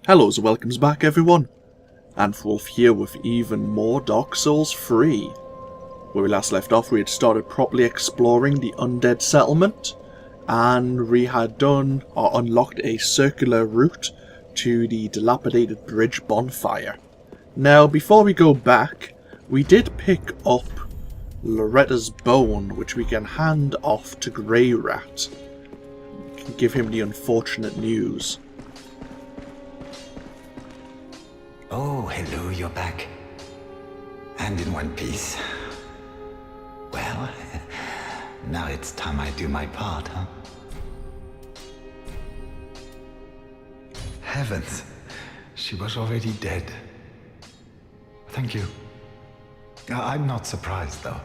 Hellos, welcomes back everyone. AnthWolf here with even more Dark Souls 3. Where we last left off, we had started properly exploring the Undead settlement, and we had done or unlocked a circular route to the dilapidated bridge bonfire. Now, before we go back, we did pick up Loretta's bone, which we can hand off to Grey Rat. We can give him the unfortunate news. Oh, hello, you're back. And in one piece. Well, now it's time I do my part, huh? Heavens, she was already dead. Thank you. I'm not surprised, though.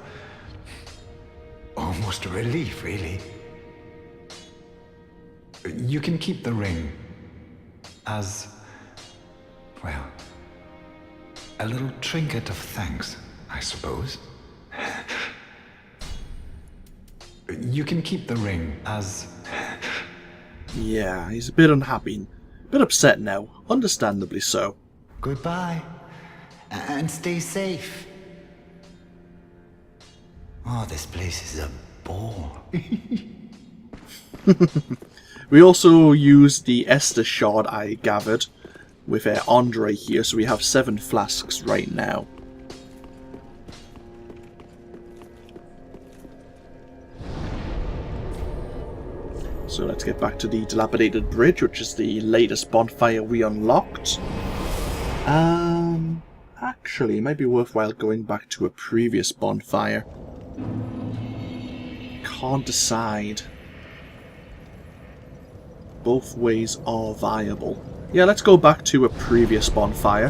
Almost a relief, really. You can keep the ring as, well, a little trinket of thanks, I suppose. You can keep the ring as... Yeah, he's a bit unhappy. A bit upset now. Understandably so. Goodbye. And stay safe. Oh, this place is a bore. We also used the Esther shard I gathered with Andre here, so we have 7 flasks right now. So let's get back to the dilapidated bridge, which is the latest bonfire we unlocked. Actually, it might be worthwhile going back to a previous bonfire. Can't decide. Both ways are viable. Yeah, let's go back to a previous bonfire.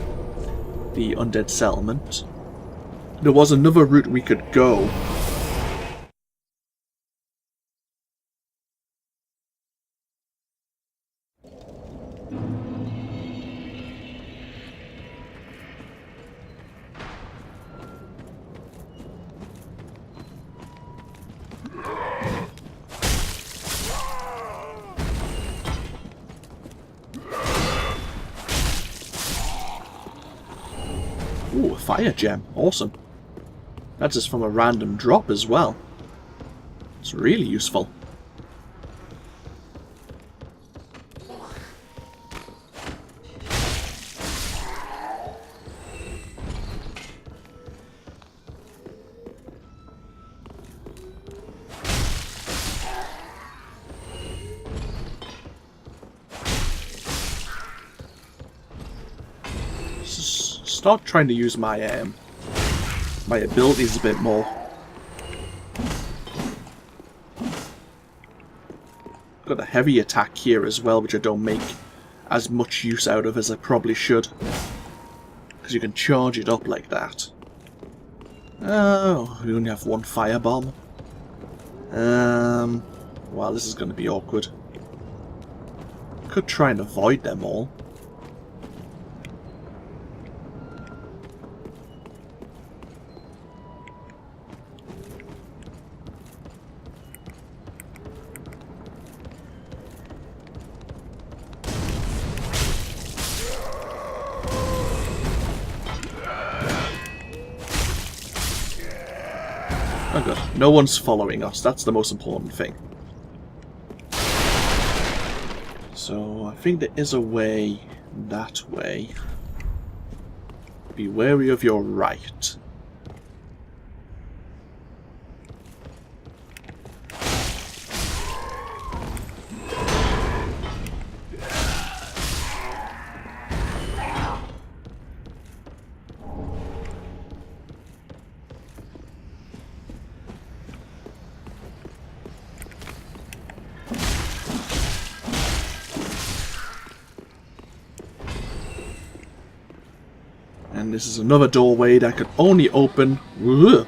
The Undead settlement. There was another route we could go. Ooh, a fire gem. Awesome. That's just from a random drop as well. It's really useful. Start trying to use my abilities a bit more. Got a heavy attack here as well, which I don't make as much use out of as I probably should, because you can charge it up like that. Oh, we only have 1 firebomb. Wow, this is going to be awkward. Could try and avoid them all. Oh good, no one's following us, that's the most important thing. So, I think there is a way that way. Be wary of your right. And this is another doorway that could only open,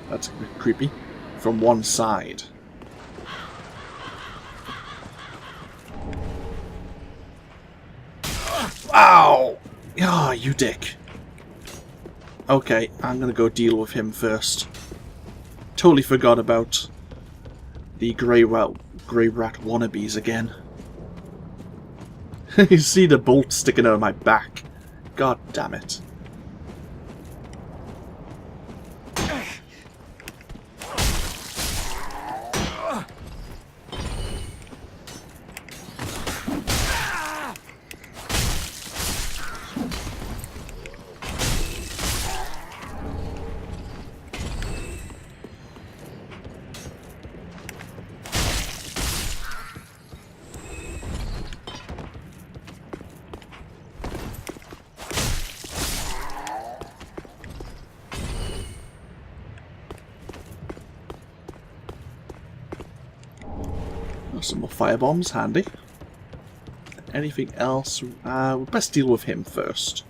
that's a bit creepy, from one side. Ow! Ah, you dick. Okay, I'm gonna go deal with him first. Totally forgot about the Grey Rat wannabes again. You see the bolt sticking out of my back. God damn it. Some more firebombs, handy. Anything else? We'll best deal with him first.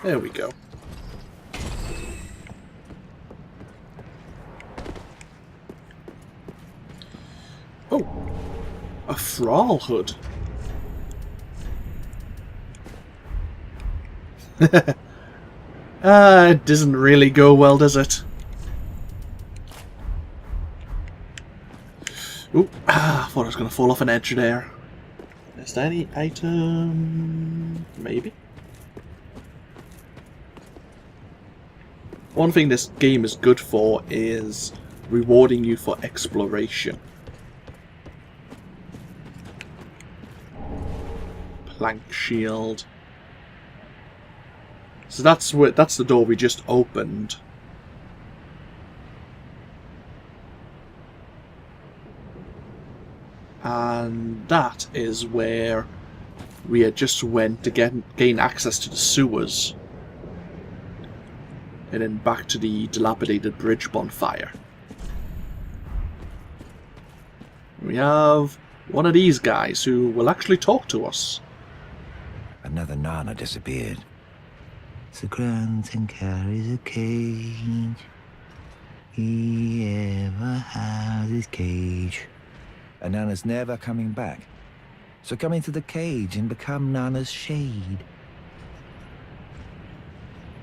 There we go. Oh! A thrall hood. It doesn't really go well, does it? Oop, I thought I was going to fall off an edge there. Is there any item? Maybe? One thing this game is good for is rewarding you for exploration. Plank shield. So that's the door we just opened. And that is where we had just went to gain access to the sewers. And then back to the dilapidated bridge bonfire. We have one of these guys who will actually talk to us. Another Nana disappeared. So grunts and carries a cage. He ever has his cage. And Nana's never coming back. So come into the cage and become Nana's shade.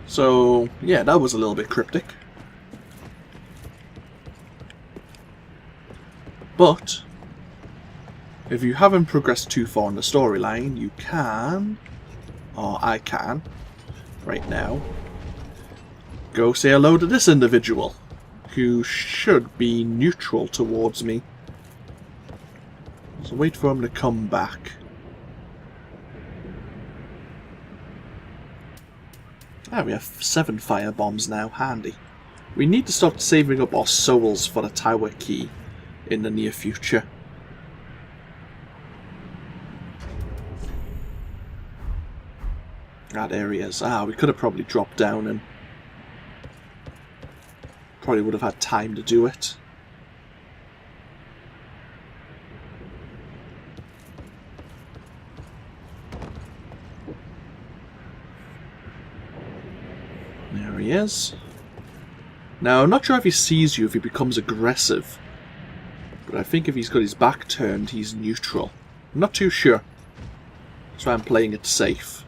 So, yeah, that was a little bit cryptic. But, if you haven't progressed too far in the storyline, you can, or I can, right now, go say hello to this individual, who should be neutral towards me. So wait for him to come back. Ah, we have 7 fire bombs now, handy. We need to start saving up our souls for the tower key in the near future. Ah, there he is. Ah, we could have probably dropped down and probably would have had time to do it. There he is. Now, I'm not sure if he sees you, if he becomes aggressive. But I think if he's got his back turned, he's neutral. I'm not too sure. That's why I'm playing it safe.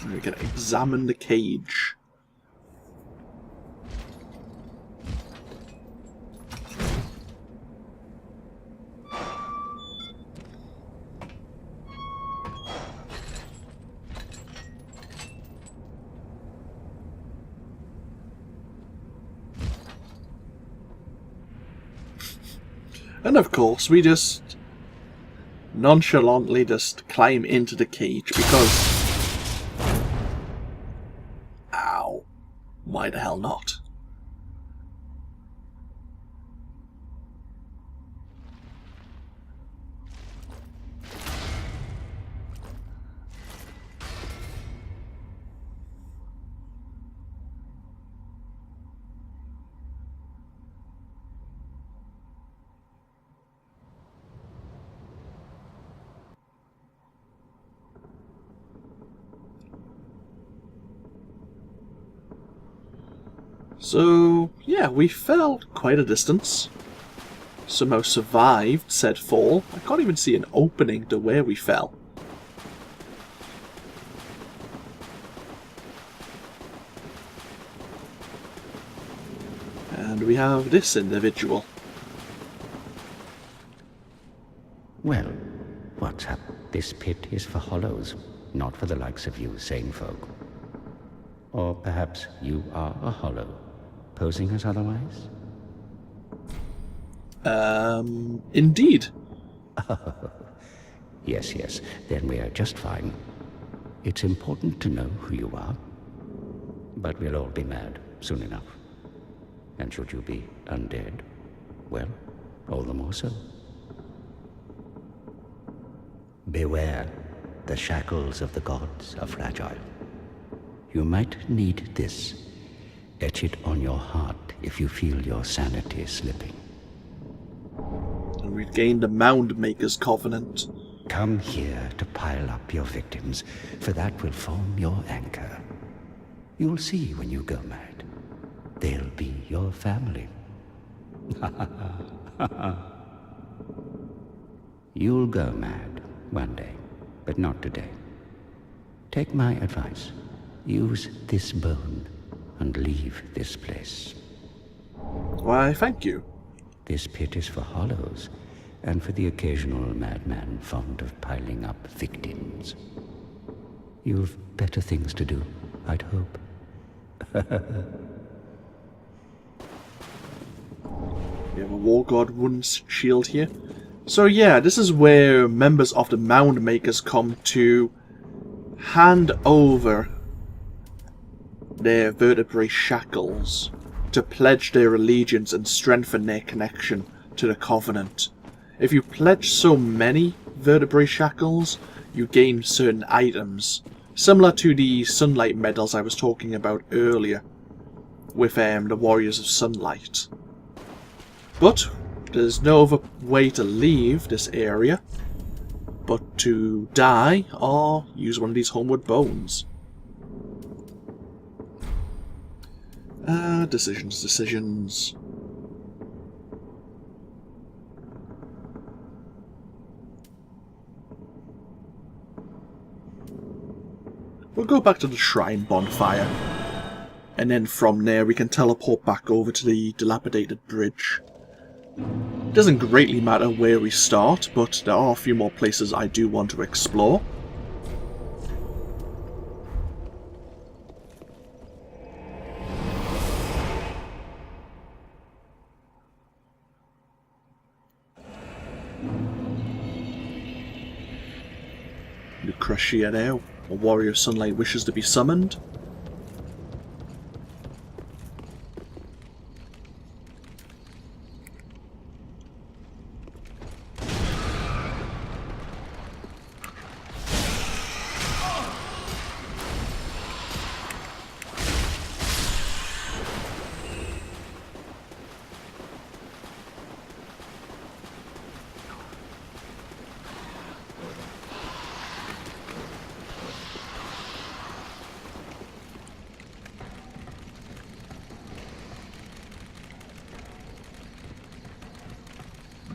We're going to examine the cage. And of course, we just nonchalantly just climb into the cage because... Ow. Why the hell not? So, yeah, we fell quite a distance. Somehow survived said fall. I can't even see an opening to where we fell. And we have this individual. Well, what's up? This pit is for hollows, not for the likes of you sane folk. Or perhaps you are a hollow, posing as otherwise? Indeed. Yes, then we are just fine. It's important to know who you are, but we'll all be mad soon enough. And should you be undead, well, all the more so. Beware, the shackles of the gods are fragile. You might need this. Etch it on your heart if you feel your sanity slipping. And we've gained a Mound Maker's Covenant. Come here to pile up your victims, for that will form your anchor. You'll see when you go mad. They'll be your family. You'll go mad one day, but not today. Take my advice. Use this bone and leave this place. Why, thank you. This pit is for hollows, and for the occasional madman fond of piling up victims. You've better things to do, I'd hope. We have a War God Rune's shield here. So yeah, this is where members of the Mound Makers come to hand over their vertebrae shackles to pledge their allegiance and strengthen their connection to the Covenant. If you pledge so many vertebrae shackles, you gain certain items, similar to the Sunlight medals I was talking about earlier with the Warriors of Sunlight. But there's no other way to leave this area but to die or use one of these homeward bones. Decisions. We'll go back to the shrine bonfire, and then from there we can teleport back over to the dilapidated bridge. It doesn't greatly matter where we start, but there are a few more places I do want to explore. Lucretia now, a warrior of sunlight, wishes to be summoned.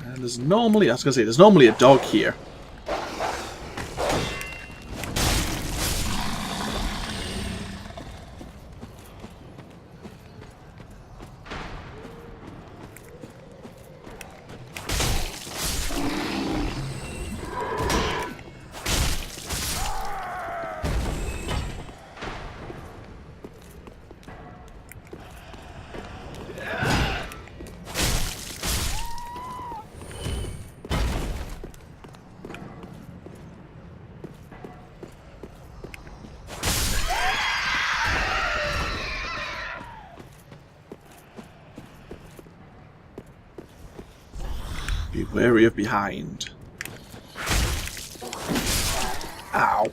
And there's normally, there's normally a dog here. Be wary of behind. Ow.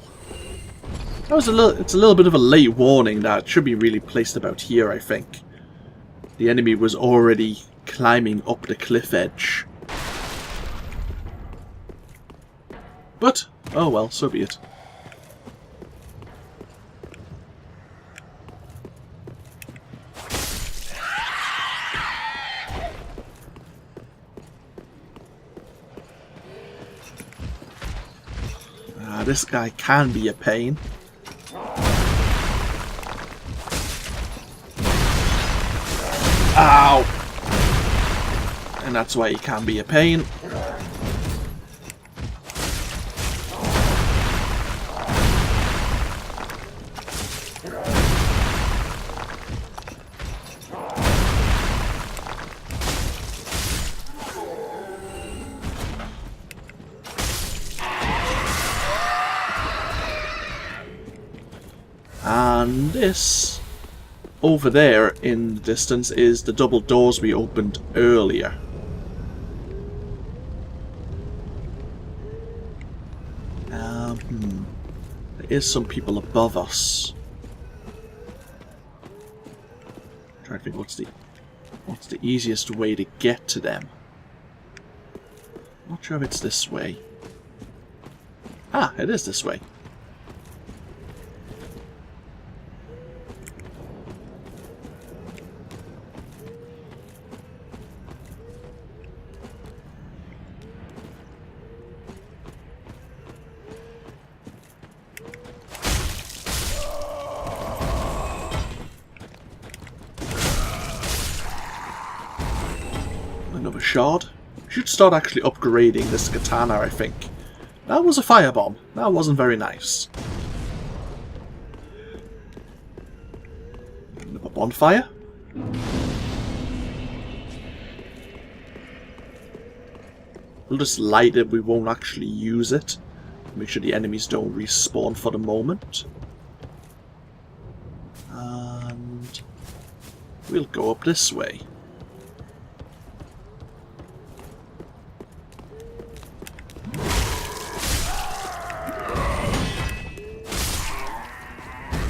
That was it's a little bit of a late warning. That should be really placed about here, I think. The enemy was already climbing up the cliff edge. But, oh well, so be it. this guy can be a pain. Ow! And that's why he can be a pain. And this, over there in the distance, is the double doors we opened earlier. There is some people above us. I'm trying to think what's the easiest way to get to them. Not sure if it's this way. Ah, it is this way. Another shard. Should start actually upgrading this katana, I think. That was a firebomb. That wasn't very nice. Another bonfire. We'll just light it, we won't actually use it. Make sure the enemies don't respawn for the moment. And we'll go up this way.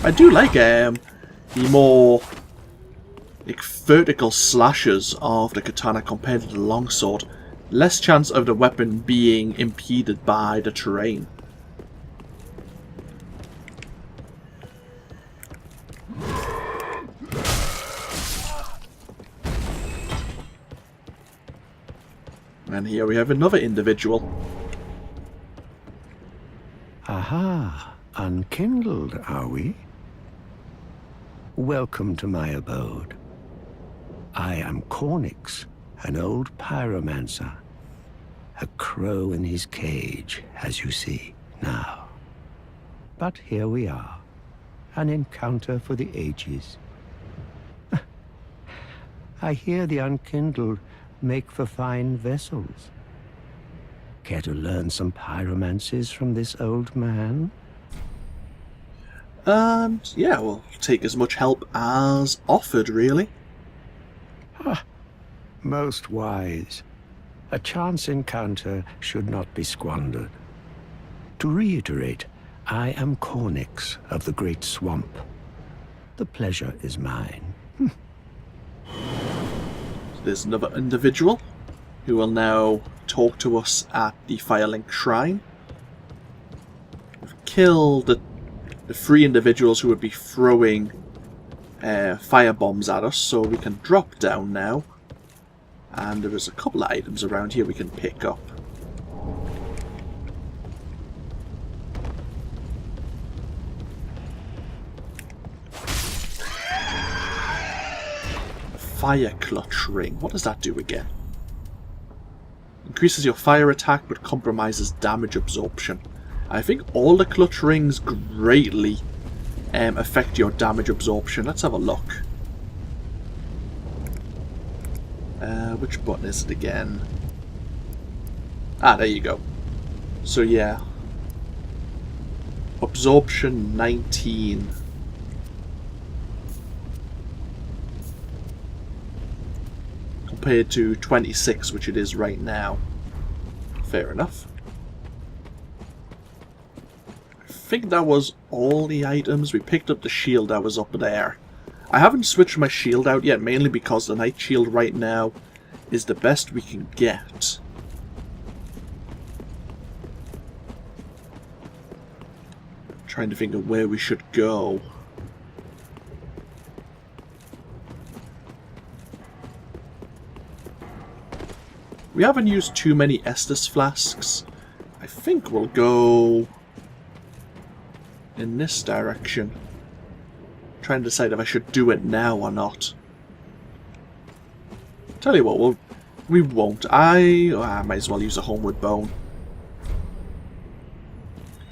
I do like the more vertical slashes of the katana compared to the longsword. Less chance of the weapon being impeded by the terrain. And here we have another individual. Aha, unkindled, are we? Welcome to my abode. I am Cornyx, an old pyromancer. A crow in his cage, as you see now. But here we are, an encounter for the ages. I hear the unkindled make for fine vessels. Care to learn some pyromancies from this old man? Yeah, we'll take as much help as offered, really. Most wise. A chance encounter should not be squandered. To reiterate, I am Cornyx of the Great Swamp. The pleasure is mine. There's another individual who will now talk to us at the Fireline Shrine. We've killed the 3 individuals who would be throwing fire bombs at us, so we can drop down now. And there is a couple of items around here we can pick up. Fire clutch ring. What does that do again? Increases your fire attack but compromises damage absorption. I think all the clutch rings greatly affect your damage absorption. Let's have a look. Which button is it again? Ah, there you go. So yeah. Absorption 19. Compared to 26, which it is right now. Fair enough. I think that was all the items. We picked up the shield that was up there. I haven't switched my shield out yet, mainly because the night shield right now is the best we can get. Trying to think of where we should go. We haven't used too many Estus flasks. I think we'll go in this direction. Trying to decide if I should do it now or not. Tell you what, we won't. I might as well use a homeward bone.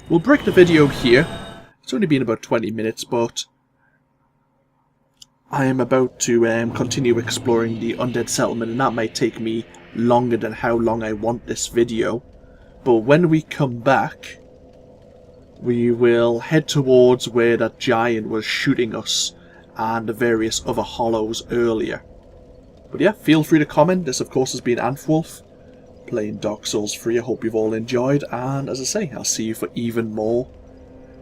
We'll break the video here. It's only been about 20 minutes, but I am about to continue exploring the Undead settlement, and that might take me longer than how long I want this video. But when we come back, we will head towards where that giant was shooting us and the various other hollows earlier. But yeah, feel free to comment. This of course has been AnthWolf, playing Dark Souls 3. I hope you've all enjoyed, and as I say, I'll see you for even more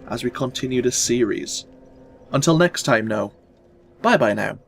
as we continue this series. Until next time now, bye bye now.